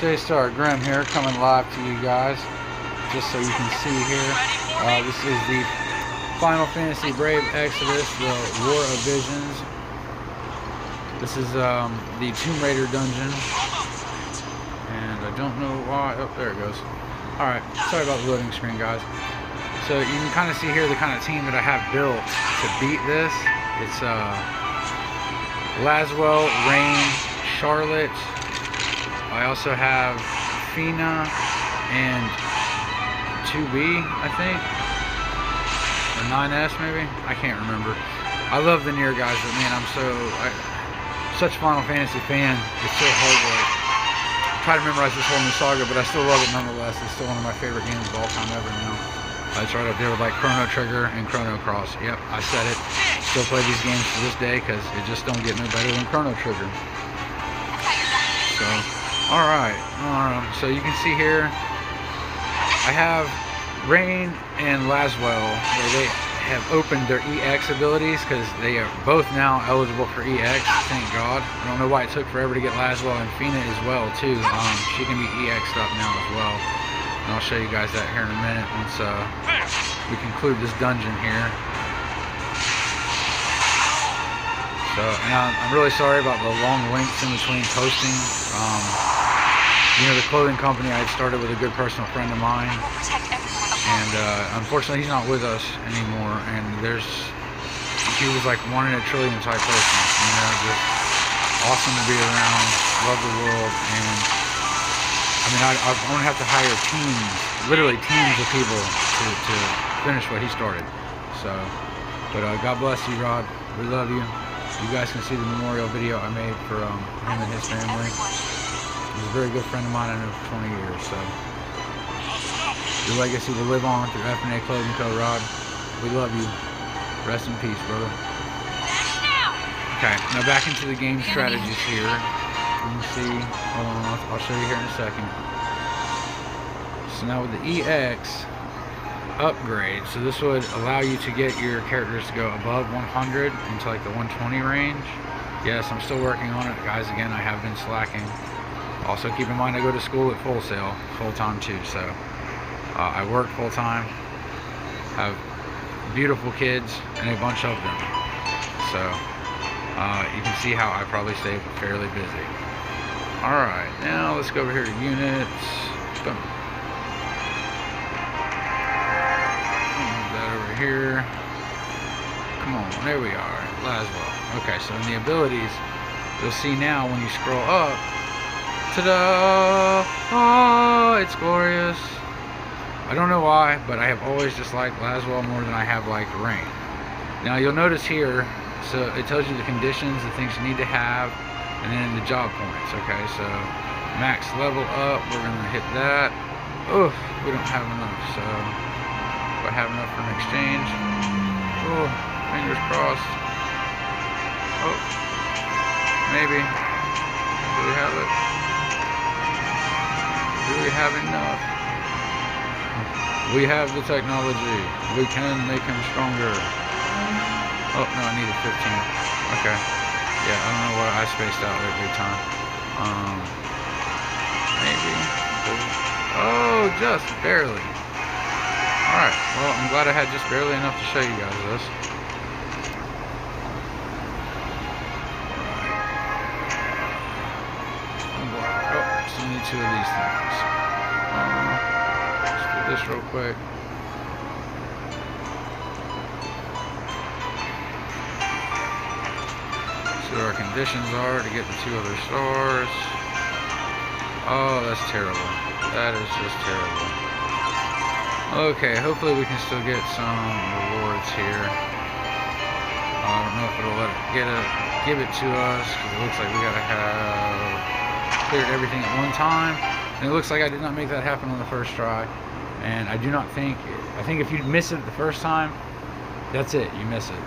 J-Star Grim here, coming live to you guys, just so you can see here. This is the Final Fantasy Brave Exodus, the War of Visions. This is the Tomb Raider dungeon, and I don't know why. Oh, there it goes. Alright, sorry about the loading screen, guys. So you can kind of see here the kind of team that I have built to beat this. It's Laswell, Rain, Charlotte. I also have Fina and Ffbe, I think, or 9S maybe. I can't remember. I love the Nier guys, but man, I'm such a Final Fantasy fan. It's so hard to try to memorize this whole new saga, but I still love it nonetheless. It's still one of my favorite games of all time ever now. It's right up there with like Chrono Trigger and Chrono Cross. Yep, I said it. Still play these games to this day because it just don't get no better than Chrono Trigger. So, alright. So you can see here, I have Rain and Laswell, where they have opened their EX abilities because they are both now eligible for EX, thank God. I don't know why it took forever to get Laswell and Fina as well, too. She can be EX'd up now as well. And I'll show you guys that here in a minute once we conclude this dungeon here. So, and I'm really sorry about the long links in between posting. You know, the clothing company I had started with a good personal friend of mine. And unfortunately, he's not with us anymore. And he was like 1 in a trillion type person. You know, just awesome to be around, love the world. And I mean, I'm going to have to hire teams, literally teams of people to finish what he started. So, but God bless you, Rod. We love you. You guys can see the memorial video I made for him and his family. He's a very good friend of mine. I know for 20 years. So. Your legacy will live on through Ffbe Clothing Co. Rod. We love you. Rest in peace, brother. Okay, now back into the game strategies here. You can see, hold on, I'll show you here in a second. So now with the EX upgrade, so this would allow you to get your characters to go above 100 into like the 120 range. Yes, I'm still working on it, guys. Again, I have been slacking. Also, keep in mind I go to school at full time too, so. I work full-time, have beautiful kids, and a bunch of them. So, you can see how I probably stay fairly busy. Alright, now let's go over here to units. Boom. Move that over here. Come on, there we are. Laswell. Okay, so in the abilities, you'll see now when you scroll up, ta-da! Oh, it's glorious. I don't know why, but I have always just liked Laswell more than I have liked Rain. Now you'll notice here, so it tells you the conditions, the things you need to have, and then the job points. Okay, so max level up, we're gonna hit that. Oh, we don't have enough, so if I have enough for an exchange. Oh, fingers crossed. Oh, maybe. Do we have it? Do we have enough? We have the technology. We can make him stronger. Oh, no, I needed 15. Okay. Yeah, I don't know why I spaced out there big time. Maybe. Oh, just barely. Alright, well, I'm glad I had just barely enough to show you guys this. Alright. Oh, still need 2 of these things. This real quick. See what our conditions are to get the 2 other stars. Oh, that's terrible. That is just terrible. Okay, hopefully we can still get some rewards here. I don't know if it'll let it give it to us, because it looks like we gotta have cleared everything at one time. And it looks like I did not make that happen on the first try. And I do not think, I think if you miss it the first time, that's it, you miss it.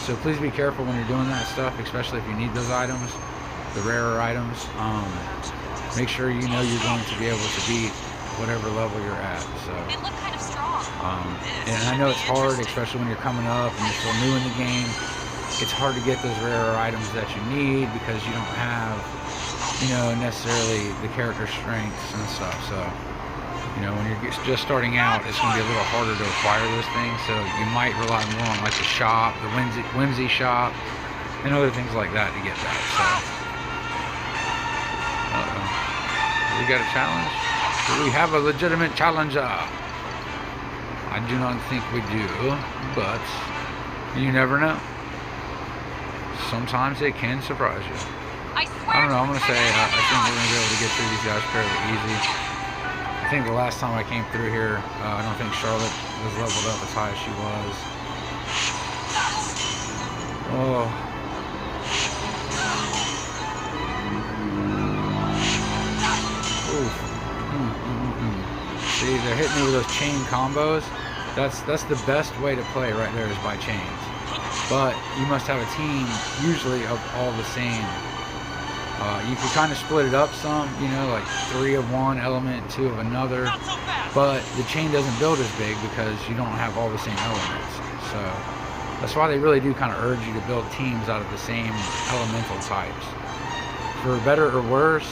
So please be careful when you're doing that stuff, especially if you need those items, the rarer items. Make sure you know you're going to be able to beat whatever level you're at. So, and I know it's hard, especially when you're coming up and you're still new in the game. It's hard to get those rarer items that you need because you don't have you know, necessarily the character strengths and stuff. So, you know, when you're just starting out, it's going to be a little harder to acquire those things. So you might rely more on like the shop, the whimsy shop, and other things like that to get that. So, we got a challenge? Do we have a legitimate challenger? I do not think we do, but you never know. Sometimes they can surprise you. I don't know, I'm going to say I think we're going to be able to get through these guys fairly easy. I think the last time I came through here, I don't think Charlotte was leveled up as high as she was. Oh. See, they're hitting me with those chain combos. That's the best way to play right there, is by chains. But you must have a team usually of all the same. You can kind of split it up some, you know, like 3 of one element, 2 of another. But the chain doesn't build as big because you don't have all the same elements. So that's why they really do kind of urge you to build teams out of the same elemental types. For better or worse,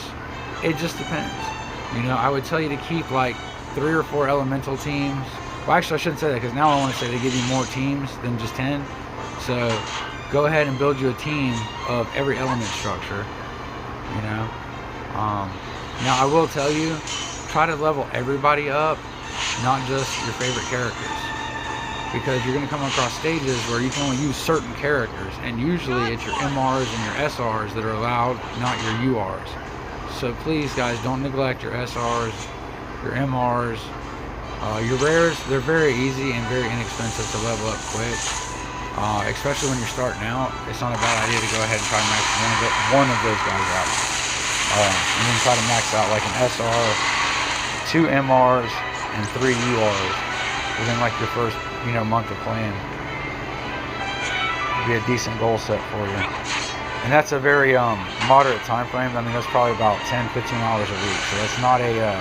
it just depends. You know, I would tell you to keep like 3 or 4 elemental teams. Well, actually, I shouldn't say that, because now I want to say they give you more teams than just 10. So go ahead and build you a team of every element structure. You know, now I will tell you, try to level everybody up, not just your favorite characters, because you're going to come across stages where you can only use certain characters, and usually it's your MRs and your SRs that are allowed, not your URs. So please, guys, don't neglect your SRs, your MRs, your rares. They're very easy and very inexpensive to level up quick. Especially when you're starting out, it's not a bad idea to go ahead and try to max one of those guys out. And then try to max out like an SR, 2 MRs, and 3 URs within like your first, you know, month of playing. It'd be a decent goal set for you. And that's a very moderate time frame. I mean, that's probably about 10-15 hours a week. So that's not a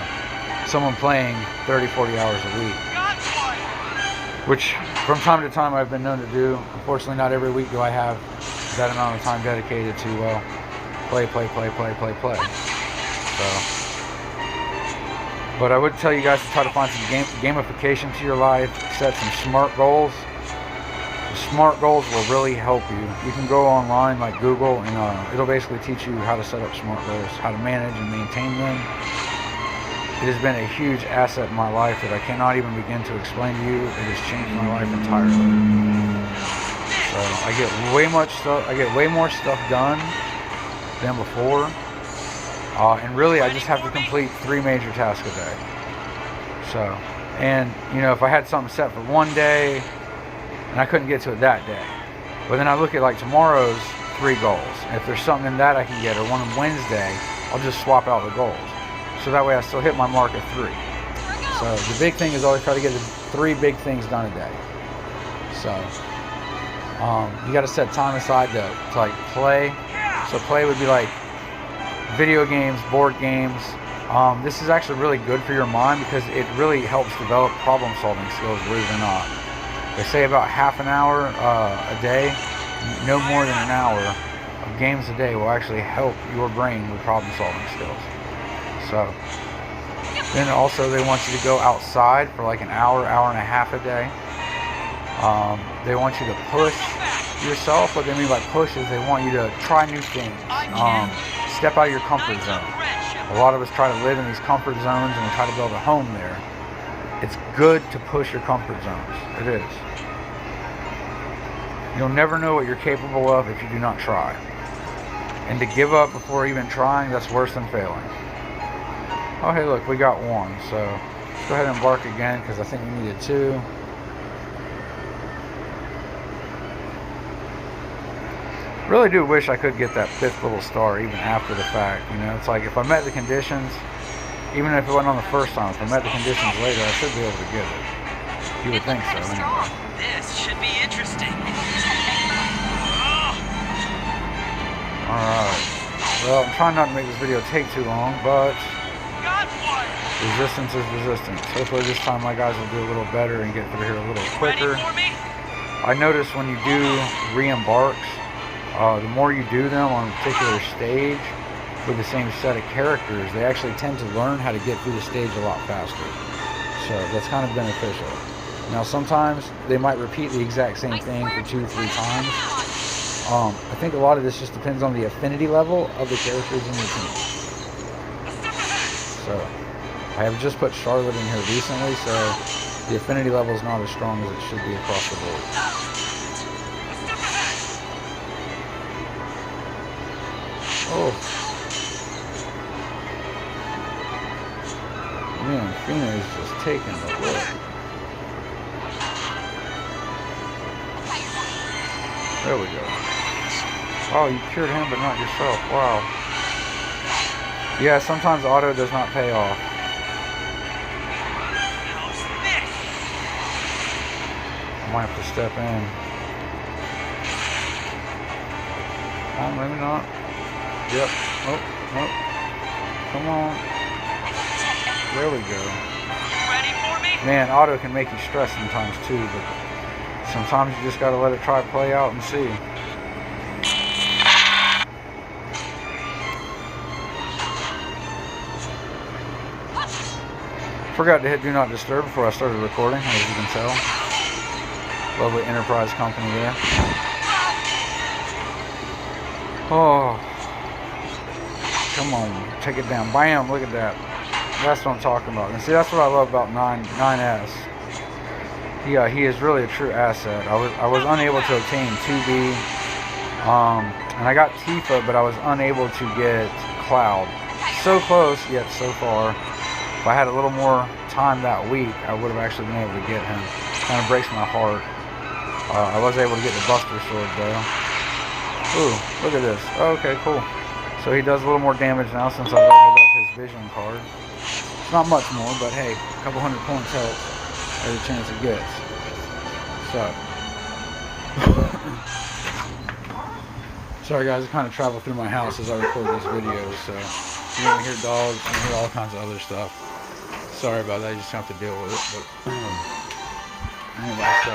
someone playing 30-40 hours a week. Which, from time to time, I've been known to do. Unfortunately, not every week do I have that amount of time dedicated to play. So, but I would tell you guys to try to find some gamification to your life. Set some SMART goals. The SMART goals will really help you. You can go online like Google, and it'll basically teach you how to set up SMART goals, how to manage and maintain them. It has been a huge asset in my life that I cannot even begin to explain to you. It has changed my life entirely. So I get way more stuff done than before. And really, I just have to complete 3 major tasks a day. So, and you know, if I had something set for one day and I couldn't get to it that day, but then I look at like tomorrow's 3 goals. And if there's something in that I can get, or one on Wednesday, I'll just swap out the goals. So that way I still hit my mark of 3. So the big thing is always try to get the 3 big things done a day. So you got to set time aside to like play. So play would be like video games, board games. This is actually really good for your mind because it really helps develop problem solving skills, believe it or not. They say about half an hour a day, no more than an hour of games a day will actually help your brain with problem solving skills. So then also they want you to go outside for like an hour and a half a day. They want you to push yourself. What they mean by push is they want you to try new things. Step out of your comfort zone. A lot of us try to live in these comfort zones and we try to build a home there. It's good to push your comfort zones. It is. You'll never know what you're capable of if you do not try. And to give up before even trying, that's worse than failing. Oh, hey, look, we got 1. So let's go ahead and embark again because I think we needed 2. Really do wish I could get that 5th little star even after the fact. You know, it's like if I met the conditions, even if it wasn't on the first time, if I met the conditions later, I should be able to get it. You would think so, anyway. This should be interesting. Alright. Well, I'm trying not to make this video take too long, but resistance is resistance. Hopefully this time my guys will do a little better and get through here a little quicker. I notice when you do re-embarks, the more you do them on a particular stage, with the same set of characters, they actually tend to learn how to get through the stage a lot faster. So that's kind of beneficial. Now sometimes they might repeat the exact same thing for 2-3 times. I think a lot of this just depends on the affinity level of the characters in your team. So I have just put Charlotte in here recently, so the affinity level is not as strong as it should be across the board. Oh. Man, Ffbe is just taking the look. There we go. Oh, you cured him, but not yourself. Wow. Yeah, sometimes auto does not pay off. I might have to step in. Oh, maybe not. Yep. Oh, oh. Come on. There we go. Ready for me? Man, auto can make you stress sometimes too, but sometimes you just gotta let it try to play out and see. Forgot to hit Do Not Disturb before I started recording, as you can tell. Lovely Enterprise company there. Oh. Come on, take it down. Bam, look at that. That's what I'm talking about. And see, that's what I love about 9S. Yeah, he is really a true asset. I was unable to obtain Ffbe, and I got Tifa, but I was unable to get Cloud. So close, yet so far. If I had a little more time that week, I would have actually been able to get him. Kind of breaks my heart. I was able to get the Buster Sword though. Ooh, look at this. Oh, okay, cool. So he does a little more damage now since I leveled up his Vision card. It's not much more, but hey, a couple hundred points helps every chance it gets. So, sorry guys, I kind of travel through my house as I record this video, so you're gonna hear dogs and hear all kinds of other stuff. Sorry about that, you just have to deal with it. But anyway, so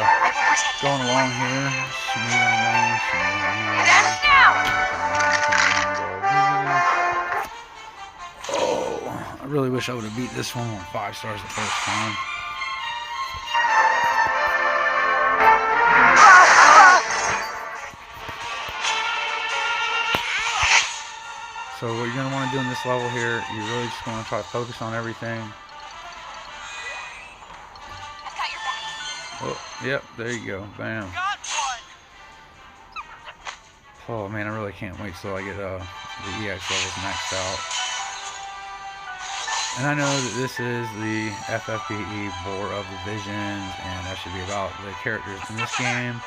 going along here, smoothing along. Oh, I really wish I would have beat this one on 5 stars the first time. So what you're going to want to do in this level here, you really just want to try to focus on everything. Oh, yep, there you go. Bam. Oh man, I really can't wait till I get the EX levels maxed out. And I know that this is the Ffbe War of the Visions, and that should be about the characters in this game.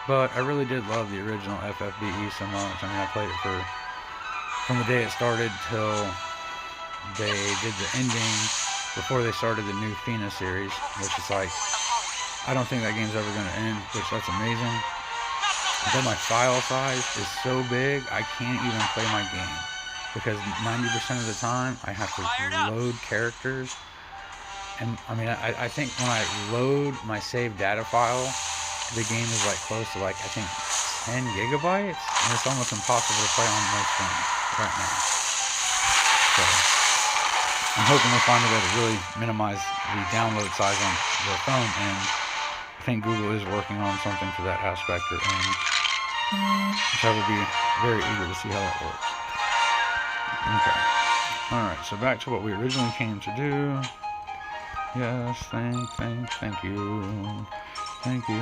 But I really did love the original Ffbe so much. I mean, I played it from the day it started till they did the ending before they started the new Ffbe series, which is like, I don't think that game's ever going to end, which that's amazing. But my file size is so big, I can't even play my game. Because 90% of the time, I have to load characters. And, I mean, I think when I load my saved data file, the game is like close to like, I think 10 gigabytes? And it's almost impossible to play on most phones right now. So, I'm hoping they find a way to really minimize the download size on the phone, and I think Google is working on something for that aspect, which I would be very eager to see how that works. Okay. Alright, so back to what we originally came to do. Yes, thank you. Thank you,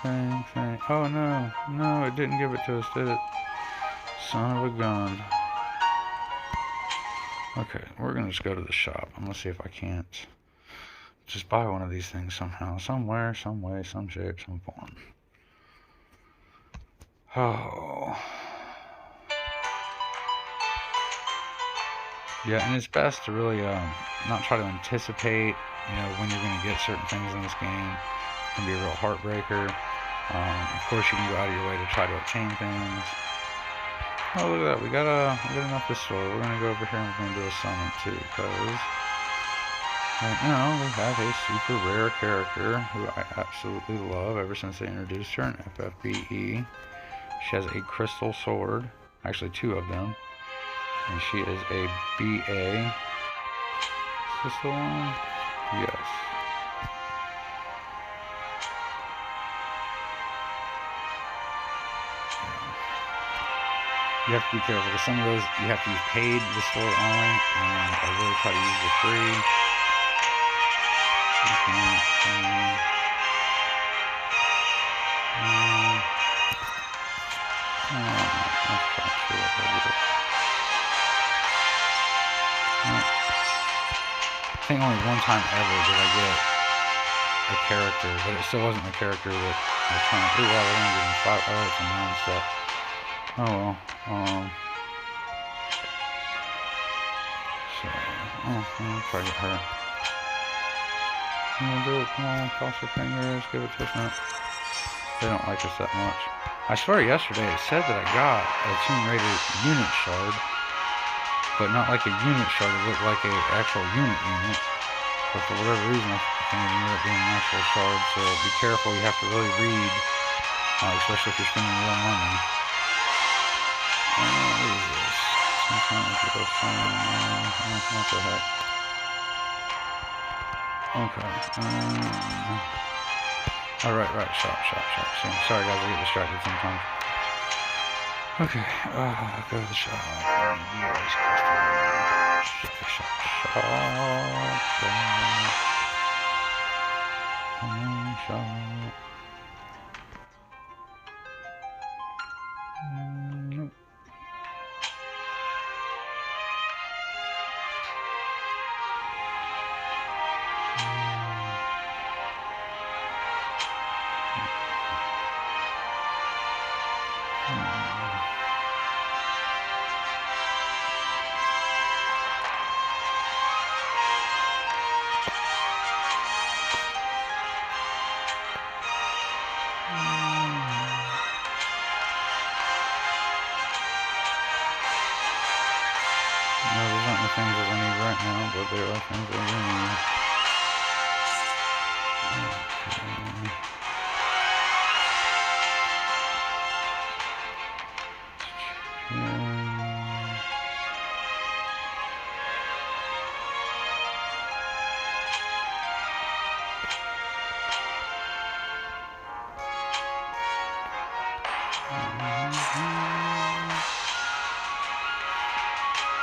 thank. Oh no, no, it didn't give it to us, did it? Son of a gun. Okay, we're gonna just go to the shop. I'm gonna see if I can't just buy one of these things somehow, somewhere, some way, some shape, some form. Oh. Yeah, and it's best to really not try to anticipate, when you're going to get certain things in this game. It can be a real heartbreaker. Of course, you can go out of your way to try to obtain things. Oh, look at that. We got enough this store. We're going to go over here and we're going to do a summon too, because right now we have a super rare character who I absolutely love ever since they introduced her in Ffbe. She has a crystal sword, actually 2 of them. And she is a BA. Is this the one? Yes. You have to be careful because some of those you have to use paid restore only, and I really try to use the free. Let's try to see what I do. I think only one time ever did I get a character, but it still wasn't the character that I was trying to. Ooh, wow, they're only giving 5. Oh, it's a 9 set. Oh well. So, I'll try to get her. I'm gonna do it. Come on, cross your fingers, give it to us. No, they don't like us that much. I swear yesterday it said that I got a Tomb Raider unit shard, but not like a unit shard. It looked like an actual unit. But for whatever reason, I think it ended up being an actual shard. So be careful. You have to really read, especially if you're spending real money. What is this? Sometimes you go what the heck? Okay. Right. Shop. Sorry guys, I get distracted sometimes. Okay. Go to the shop. Shop. No, those aren't the things that I need right now, but there are things that I need.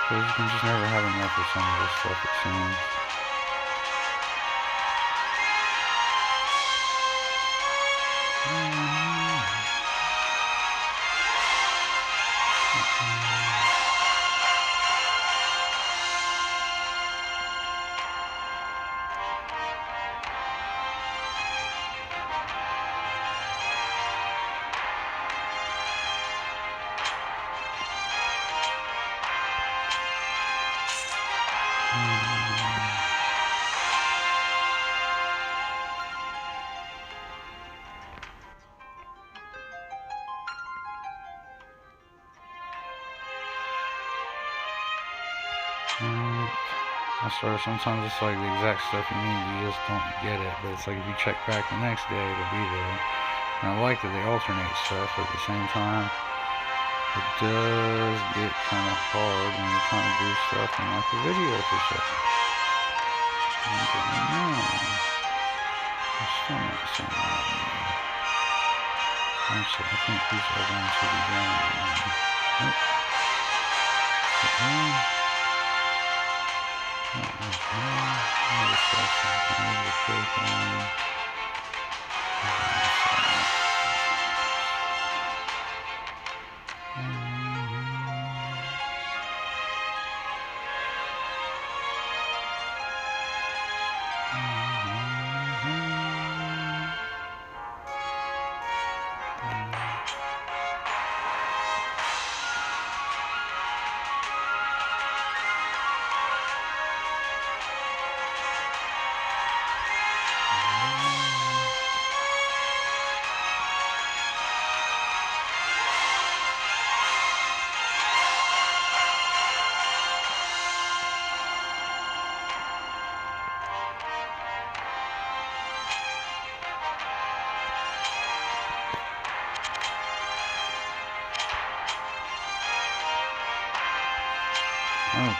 Because you can just never have enough of some of this stuff, it seems. I swear, sometimes it's like the exact stuff you need, you just don't get it. But it's like if you check back the next day, it'll be there. And I like that they alternate stuff at the same time. It does get kind of hard when you're trying to do stuff in like a video per se. I'm still not seeing that. Actually, I think these are going to be done.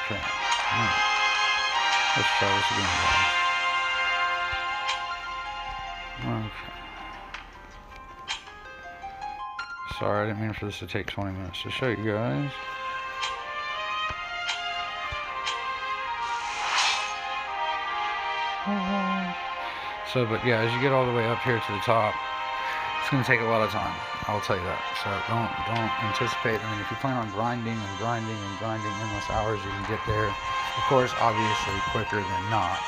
Okay. Alright. Let's try this again, guys. Okay. Sorry, I didn't mean for this to take 20 minutes to show you guys. So, but yeah, as you get all the way up here to the top, it's going to take a lot of time. I'll tell you that. So don't anticipate. I mean, if you plan on grinding endless hours, you can get there. Of course, obviously quicker than not.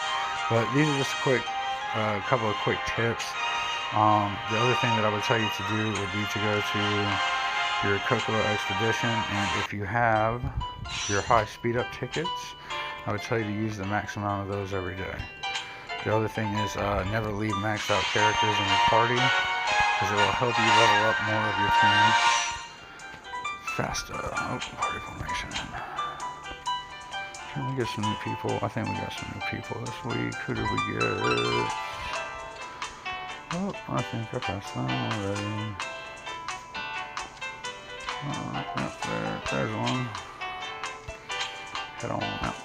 But these are just a couple of quick tips. The other thing that I would tell you to do would be to go to your Cocoa Expedition, and if you have your high speed up tickets, I would tell you to use the max amount of those every day. The other thing is never leave maxed out characters in your party, because it will help you level up more of your team faster. Oh, party formation. Can we get some new people? I think we got some new people this week. Who did we get? Oh, I think I passed them already. Yep, there's one. Head on out.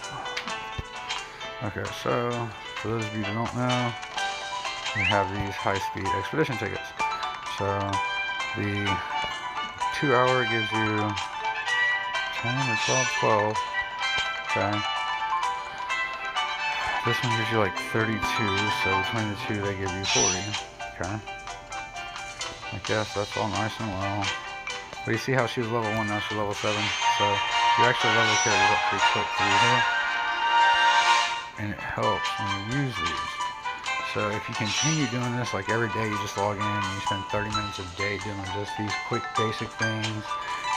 Okay, so for those of you who don't know, we have these high-speed expedition tickets. So the 2 hour gives you 10 or 12. Okay. This one gives you like 32, so between the two they give you 40. Okay. I guess that's all nice and well. But you see how she was level 1, now she's level 7. So you actually level characters up pretty quick through here. And it helps when you use these. So if you continue doing this, like every day you just log in and you spend 30 minutes a day doing just these quick basic things,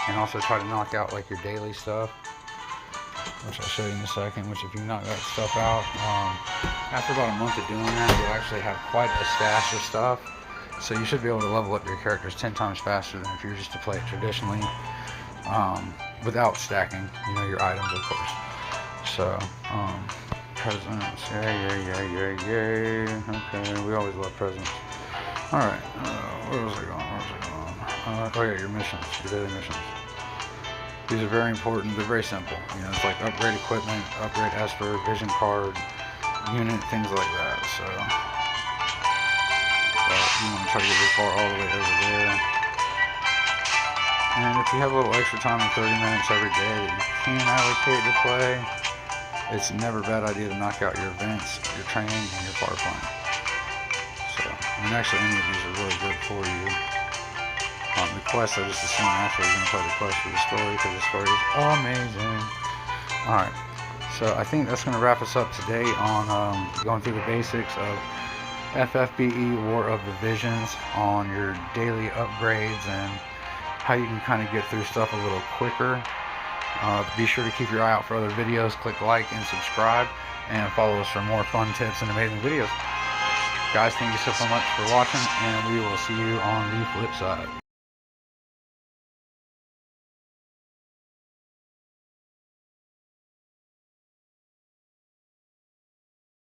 and also try to knock out like your daily stuff, which I'll show you in a second, which if you knock that stuff out, after about a month of doing that, you'll actually have quite a stash of stuff. So you should be able to level up your characters 10 times faster than if you were just to play it traditionally, without stacking, you know, your items, of course. So, presents, yay. Okay, we always love presents. Alright, where was I going? Oh yeah, your missions, your daily missions. These are very important, they're very simple. You know, it's like upgrade equipment, upgrade Ffbe, vision card, unit, things like that. So you want to try to get this bar all the way over there. And if you have a little extra time in 30 minutes every day that you can allocate to play, it's never a bad idea to knock out your events, your training, and your power plant. So, I mean, actually any of these are really good for you. The quest, I just assume naturally you're going to play the quest for the story, because the story is amazing. Alright, so I think that's going to wrap us up today on going through the basics of Ffbe War of the Visions, on your daily upgrades and how you can kind of get through stuff a little quicker. Be sure to keep your eye out for other videos, click like and subscribe, and follow us for more fun tips and amazing videos. Guys, thank you so much for watching, and we will see you on the flip side.